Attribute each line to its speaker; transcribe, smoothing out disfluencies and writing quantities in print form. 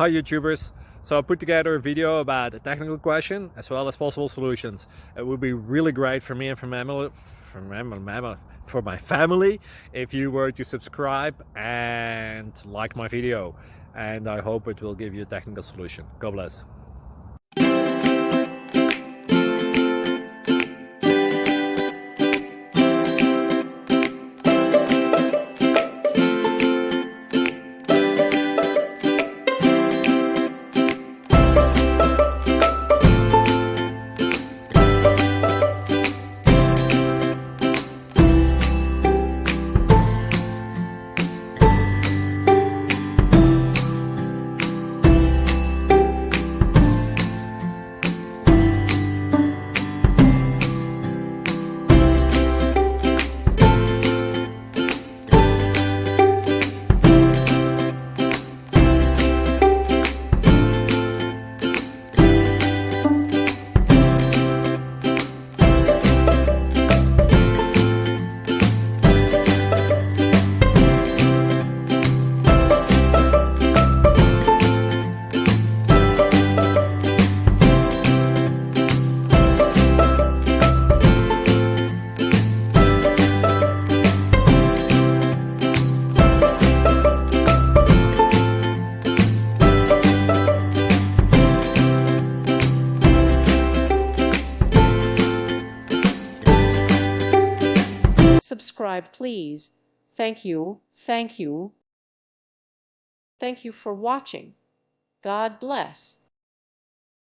Speaker 1: Hi YouTubers. So I put together a video about a technical question as well as possible solutions. It would be really great for me and for my family if you were to subscribe and like my video, and I hope it will give you a technical solution. God bless.
Speaker 2: Subscribe, please. Thank you. Thank you. Thank you for watching. God bless.